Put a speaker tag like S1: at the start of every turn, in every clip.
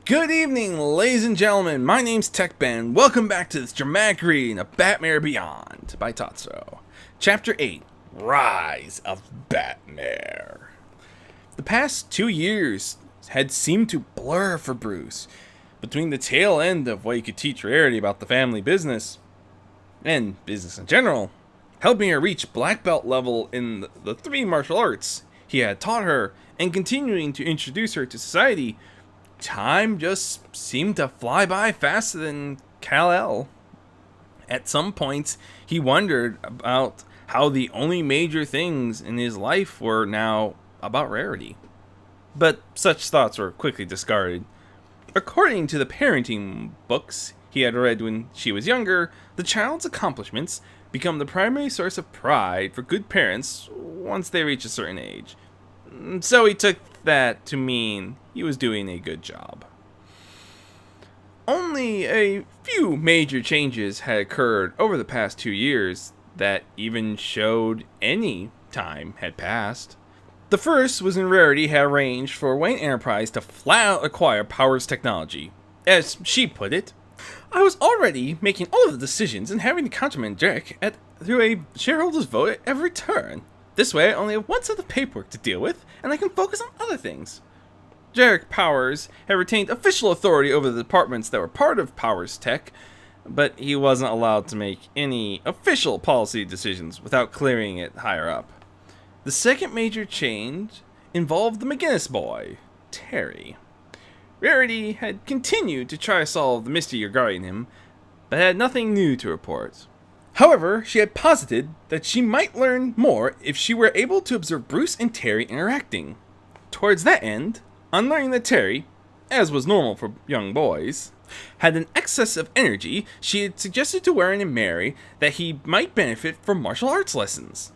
S1: Good evening, ladies and gentlemen. My name's TechBen. Welcome back to this dramatic reading of Batmare Beyond by Tatsuo. Chapter 8, Rise of Batmare. The past 2 years had seemed to blur for Bruce. Between the tail end of what he could teach Rarity about the family business, and business in general, helping her reach black belt level in the 3 martial arts he had taught her, and continuing to introduce her to society, time just seemed to fly by faster than Kal-El. At some points, he wondered about how the only major things in his life were now about Rarity. But such thoughts were quickly discarded. According to the parenting books he had read when she was younger, the child's accomplishments become the primary source of pride for good parents once they reach a certain age. So he took that to mean he was doing a good job. Only a few major changes had occurred over the past 2 years that even showed any time had passed. The first was when Rarity had arranged for Wayne Enterprise to flat out acquire Powers Technology. As she put it, "I was already making all of the decisions and having to countermand Derek through a shareholders vote at every turn. This way I only have one set of paperwork to deal with, and I can focus on other things." Derek Powers had retained official authority over the departments that were part of Powers Tech, but he wasn't allowed to make any official policy decisions without clearing it higher up. The second major change involved the McGinnis boy, Terry. Rarity had continued to try to solve the mystery regarding him, but had nothing new to report. However, she had posited that she might learn more if she were able to observe Bruce and Terry interacting. Towards that end, on learning that Terry, as was normal for young boys, had an excess of energy, she had suggested to Warren and Mary that he might benefit from martial arts lessons.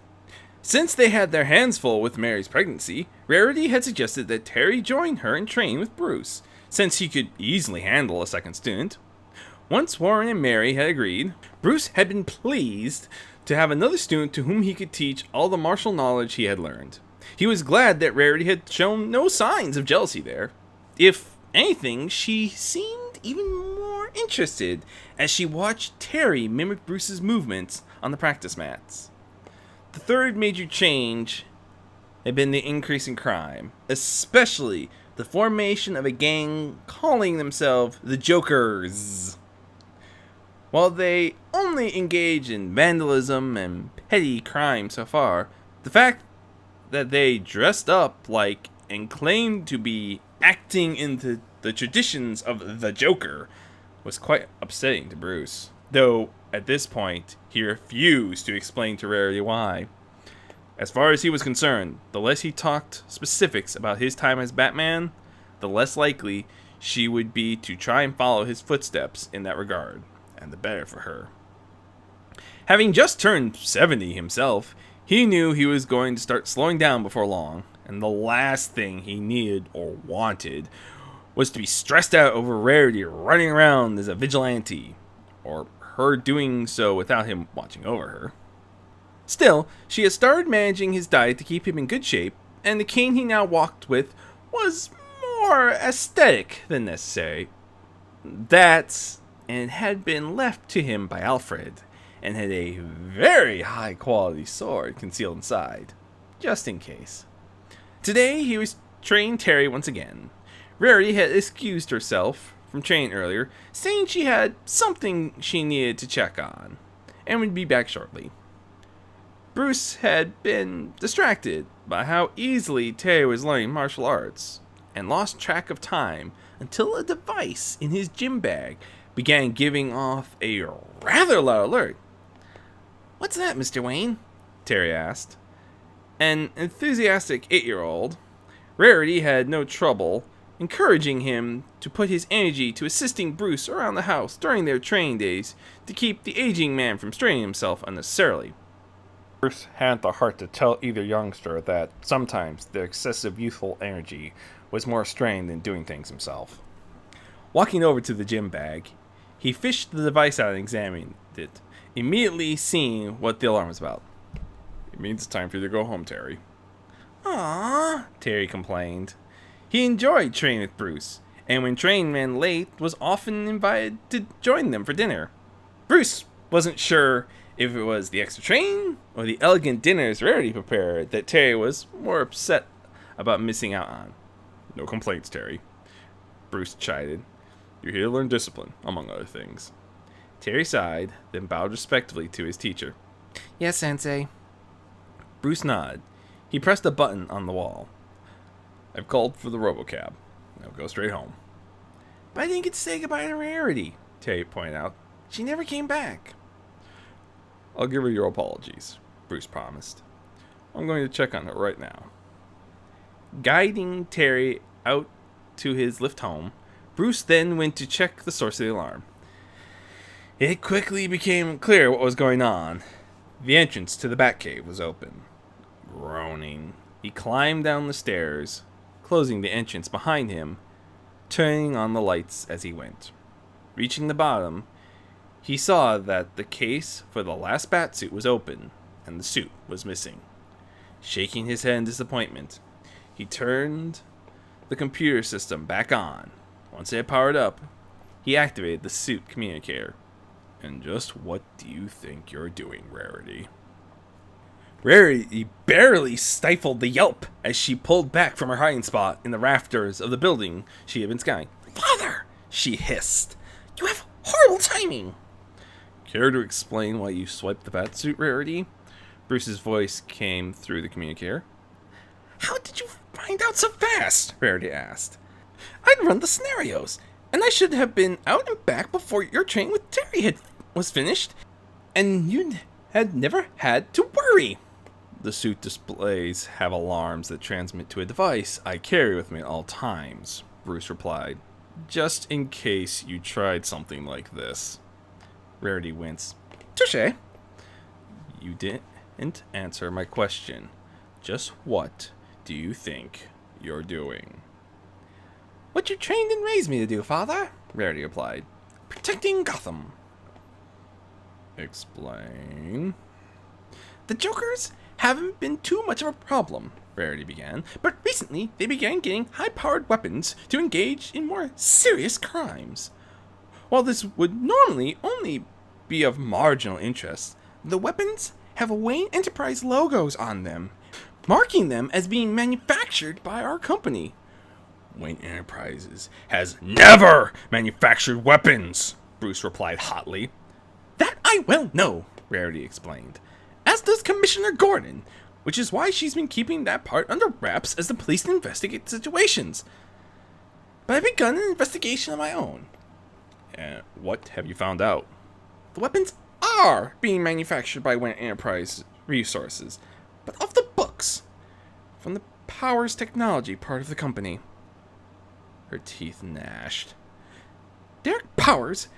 S1: Since they had their hands full with Mary's pregnancy, Rarity had suggested that Terry join her and train with Bruce, since he could easily handle a second student. Once Warren and Mary had agreed, Bruce had been pleased to have another student to whom he could teach all the martial knowledge he had learned. He was glad that Rarity had shown no signs of jealousy there. If anything, she seemed even more interested as she watched Terry mimic Bruce's movements on the practice mats. The third major change had been the increase in crime, especially the formation of a gang calling themselves the Jokers. While they only engage in vandalism and petty crime so far, the fact that they dressed up like and claimed to be acting into the traditions of the Joker was quite upsetting to Bruce, though at this point he refused to explain to Rarity why. As far as he was concerned, the less he talked specifics about his time as Batman, the less likely she would be to try and follow his footsteps in that regard, and the better for her. Having just turned 70 himself, he knew he was going to start slowing down before long, and the last thing he needed or wanted was to be stressed out over Rarity running around as a vigilante, or her doing so without him watching over her. Still, she had started managing his diet to keep him in good shape, and the cane he now walked with was more aesthetic than necessary. That, and had been left to him by Alfred, and had a very high quality sword concealed inside, just in case. Today he was training Terry once again. Rarity had excused herself from training earlier, saying she had something she needed to check on, and would be back shortly. Bruce had been distracted by how easily Terry was learning martial arts, and lost track of time until a device in his gym bag began giving off a rather loud alert. "What's that, Mr. Wayne?" Terry asked. An enthusiastic 8-year-old, Rarity had no trouble encouraging him to put his energy to assisting Bruce around the house during their training days to keep the aging man from straining himself unnecessarily. Bruce hadn't the heart to tell either youngster that sometimes their excessive youthful energy was more strained than doing things himself. Walking over to the gym bag, he fished the device out and examined it, immediately seeing what the alarm was about. "It means it's time for you to go home, Terry." "Aww," Terry complained. He enjoyed training with Bruce, and when train ran late, was often invited to join them for dinner. Bruce wasn't sure if it was the extra train or the elegant dinners Rarity prepared that Terry was more upset about missing out on. No complaints, Terry, Bruce chided. You're here to learn discipline, among other things. Terry sighed, then bowed respectfully to his teacher. Yes, Sensei. Bruce nodded. He pressed a button on the wall. I've called for the robocab. Now go straight home. But I didn't get to say goodbye to Rarity, Terry pointed out. She never came back. I'll give her your apologies, Bruce promised. I'm going to check on her right now. Guiding Terry out to his lift home, Bruce then went to check the source of the alarm. It quickly became clear what was going on. The entrance to the Batcave was open. Groaning, he climbed down the stairs, closing the entrance behind him, turning on the lights as he went. Reaching the bottom, he saw that the case for the last Batsuit was open, and the suit was missing. Shaking his head in disappointment, he turned the computer system back on. Once it had powered up, he activated the suit communicator. And just what do you think you're doing, Rarity? Rarity barely stifled the yelp as she pulled back from her hiding spot in the rafters of the building she had been scanning. Father, she hissed. You have horrible timing. Care to explain why you swiped the Batsuit, Rarity? Bruce's voice came through the communicator. How did you find out so fast? Rarity asked. I'd run the scenarios, and I should have been out and back before your train with Terry was finished, and you had never had to worry. The suit displays have alarms that transmit to a device I carry with me at all times, Bruce replied. Just in case you tried something like this. Rarity winced. Touché. You didn't answer my question. Just what do you think you're doing? What you trained and raised me to do, Father, Rarity replied. Protecting Gotham. Explain. The Jokers haven't been too much of a problem, Rarity began, but recently they began getting high-powered weapons to engage in more serious crimes. While this would normally only be of marginal interest, the weapons have Wayne Enterprise logos on them, marking them as being manufactured by our company. Wayne Enterprises has never manufactured weapons, Bruce replied hotly. That I well know, Rarity explained, as does Commissioner Gordon, which is why she's been keeping that part under wraps as the police investigate situations. But I've begun an investigation of my own. What have you found out? The weapons are being manufactured by Wayne Enterprise Resources, but off the books, from the Powers Technology part of the company. Her teeth gnashed. Derek Powers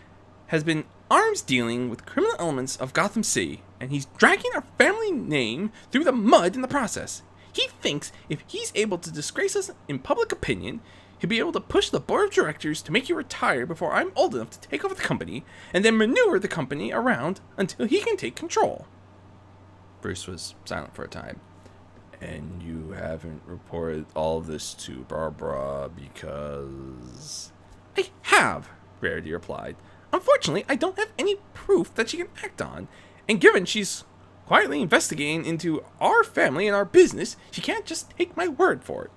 S1: has been arms dealing with criminal elements of Gotham City, and he's dragging our family name through the mud in the process. He thinks if he's able to disgrace us in public opinion, he'll be able to push the board of directors to make you retire before I'm old enough to take over the company, and then maneuver the company around until he can take control. Bruce was silent for a time. And you haven't reported all this to Barbara because... I have, Rarity replied. Unfortunately, I don't have any proof that she can act on, and given she's quietly investigating into our family and our business, she can't just take my word for it.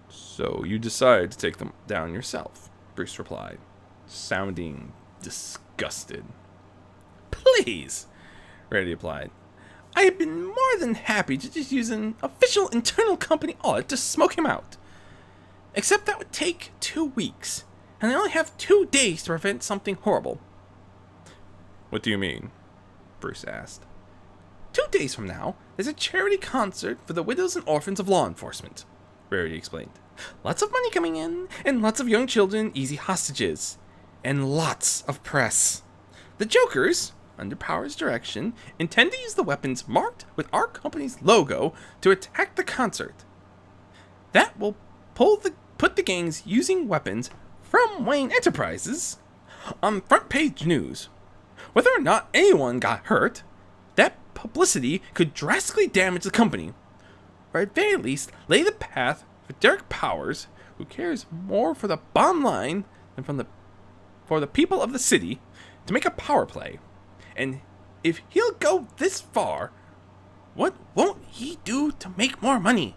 S1: So you decided to take them down yourself, Bruce replied, sounding disgusted. Please, Rarity replied. I have been more than happy to just use an official internal company audit to smoke him out. Except that would take 2 weeks, and I only have 2 days to prevent something horrible. What do you mean? Bruce asked. 2 days from now, there's a charity concert for the widows and orphans of law enforcement, Rarity explained. Lots of money coming in, and lots of young children easy hostages, and lots of press. The Jokers, under Powers' direction, intend to use the weapons marked with our company's logo to attack the concert. That will put the gangs using weapons from Wayne Enterprises on front page news. Whether or not anyone got hurt, that publicity could drastically damage the company, or at very least lay the path for Derek Powers, who cares more for the bottom line than for the people of the city to make a power play. And if he'll go this far, what won't he do to make more money?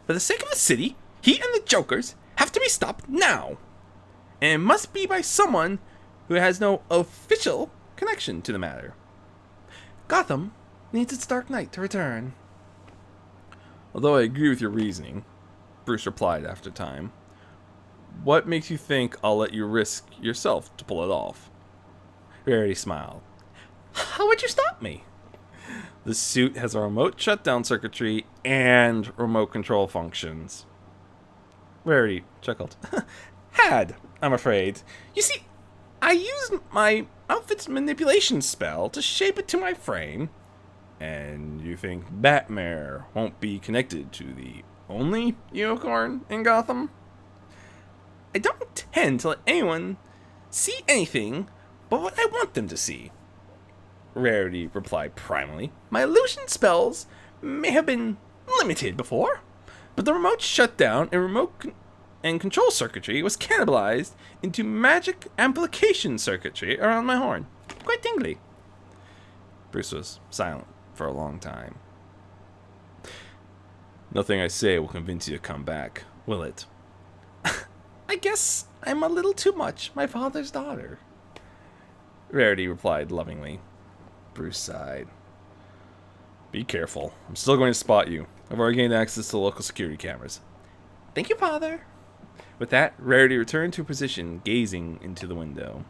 S1: For the sake of the city, he and the Jokers have to be stopped now. And it must be by someone who has no official connection to the matter. Gotham needs its Dark Knight to return. Although I agree with your reasoning, Bruce replied after time, what makes you think I'll let you risk yourself to pull it off? Rarity smiled. How would you stop me? The suit has a remote shutdown circuitry and remote control functions. Rarity chuckled. I'm afraid. You see, I used my outfit's manipulation spell to shape it to my frame. And you think Batmare won't be connected to the only unicorn in Gotham? I don't intend to let anyone see anything but what I want them to see. Rarity replied primally. My illusion spells may have been limited before, but the remote shutdown and control circuitry was cannibalized into magic amplification circuitry around my horn. Quite tingly. Bruce was silent for a long time. Nothing I say will convince you to come back, will it? I guess I'm a little too much my father's daughter. Rarity replied lovingly. Bruce sighed. Be careful. I'm still going to spot you. I've already gained access to local security cameras. Thank you, Father. With that, Rarity returned to her position, gazing into the window.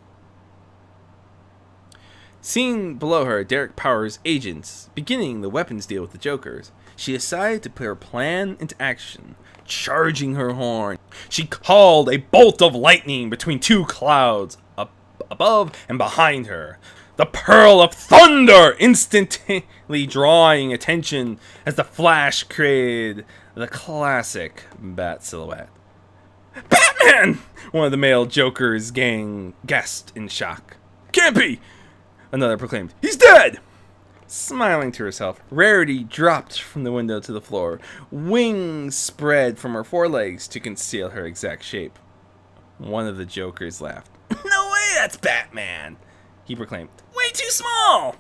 S1: Seeing below her Derek Power's agents beginning the weapons deal with the Jokers, she decided to put her plan into action. Charging her horn, she called a bolt of lightning between two clouds, up above and behind her. The Pearl of Thunder instantly drawing attention as the flash created the classic bat silhouette. Batman! One of the male Joker's gang gasped in shock. Can't be! Another proclaimed, he's dead! Smiling to herself, Rarity dropped from the window to the floor. Wings spread from her forelegs to conceal her exact shape. One of the Jokers laughed. No way, that's Batman! He proclaimed. Way too small!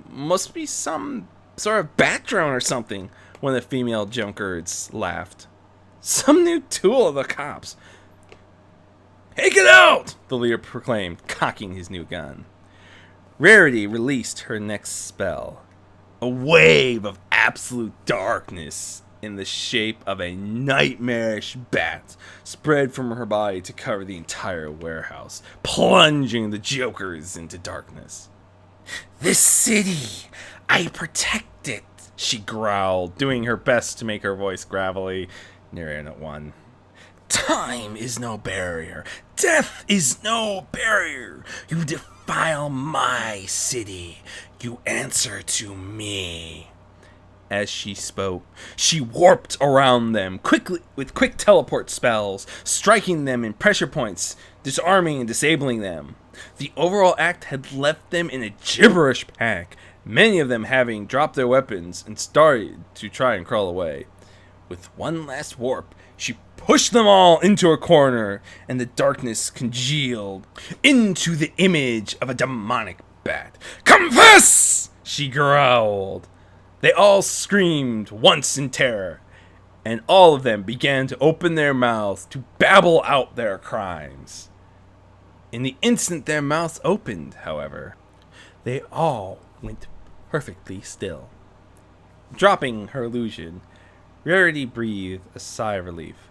S1: Must be some sort of bat drone or something, one of the female Jokers laughed. Some new tool of the cops. Hey, get out! The leader proclaimed, cocking his new gun. Rarity released her next spell. A wave of absolute darkness in the shape of a nightmarish bat spread from her body to cover the entire warehouse, plunging the Jokers into darkness. This city, I protect it, she growled, doing her best to make her voice gravelly. Narrating at one. Time is no barrier. Death is no barrier. You defile my city. You answer to me. As she spoke, she warped around them quickly with quick teleport spells, striking them in pressure points, disarming and disabling them. The overall act had left them in a gibberish panic, many of them having dropped their weapons and started to try and crawl away. With one last warp, she pushed them all into a corner, and the darkness congealed into the image of a demonic bat. Confess! She growled. They all screamed once in terror, and all of them began to open their mouths to babble out their crimes. In the instant their mouths opened, however, they all went perfectly still. Dropping her illusion, Rarity breathed a sigh of relief.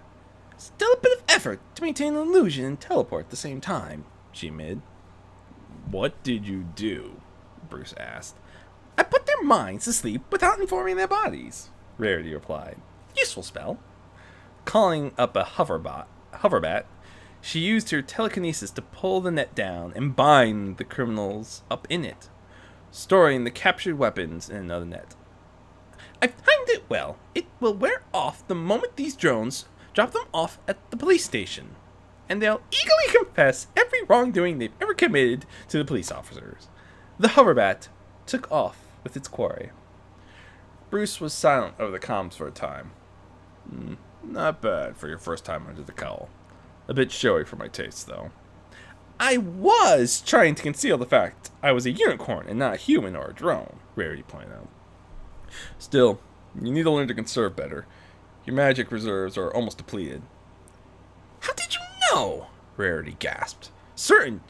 S1: Still a bit of effort to maintain an illusion and teleport at the same time, she admitted. What did you do? Bruce asked. I put their minds to sleep without informing their bodies, Rarity replied. Useful spell. Calling up a hoverbat, she used her telekinesis to pull the net down and bind the criminals up in it, storing the captured weapons in another net. I've timed it well. It will wear off the moment these drones drop them off at the police station, and they'll eagerly confess every wrongdoing they've ever committed to the police officers. The hoverbat took off with its quarry. Bruce was silent over the comms for a time. Not bad for your first time under the cowl. A bit showy for my taste, though. I was trying to conceal the fact I was a unicorn and not a human or a drone, Rarity pointed out. Still, you need to learn to conserve better. Your magic reserves are almost depleted. How did you know? Rarity gasped. Certain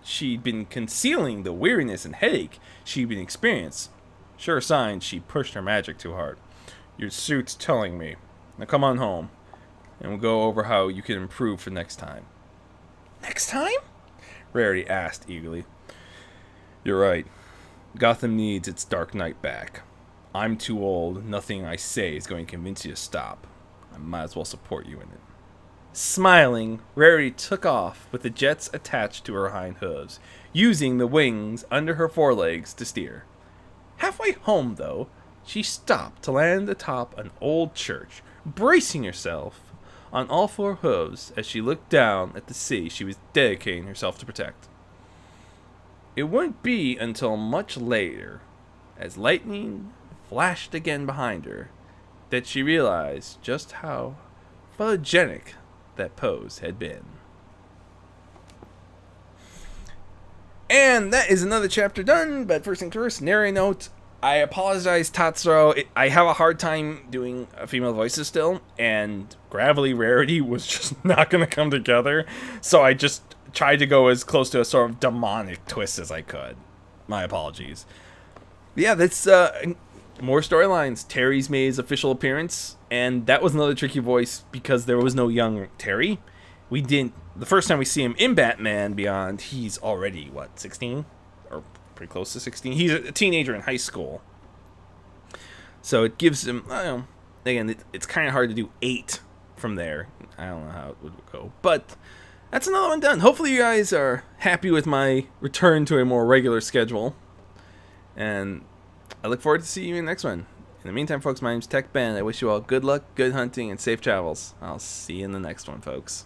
S1: she'd been concealing the weariness and headache she'd been experiencing. Sure sign she pushed her magic too hard. Your suit's telling me. Now come on home, and we'll go over how you can improve for next time. Next time? Rarity asked eagerly. You're right. Gotham needs its Dark Knight back. I'm too old. Nothing I say is going to convince you to stop. I might as well support you in it. Smiling, Rarity took off with the jets attached to her hind hooves, using the wings under her forelegs to steer. Halfway home, though, she stopped to land atop an old church, bracing herself on all four hooves as she looked down at the city she was dedicating herself to protect. It wouldn't be until much later, as lightning flashed again behind her, that she realized just how photogenic that pose had been. And that is another chapter done, but first things first, narrating note. I apologize, Tatsuro. I have a hard time doing female voices still, and Gravelly Rarity was just not going to come together, so I just tried to go as close to a sort of demonic twist as I could. My apologies. But yeah, that's more storylines. Terry's made his official appearance, and that was another tricky voice because there was no young Terry. We didn't. The first time we see him in Batman Beyond, he's already, 16? Or pretty close to 16. He's a teenager in high school. So it gives him, I don't know, again, it's kind of hard to do 8 from there. I don't know how it would go. But that's another one done. Hopefully you guys are happy with my return to a more regular schedule. And I look forward to seeing you in the next one. In the meantime, folks, my name's Tech Ben. I wish you all good luck, good hunting, and safe travels. I'll see you in the next one, folks.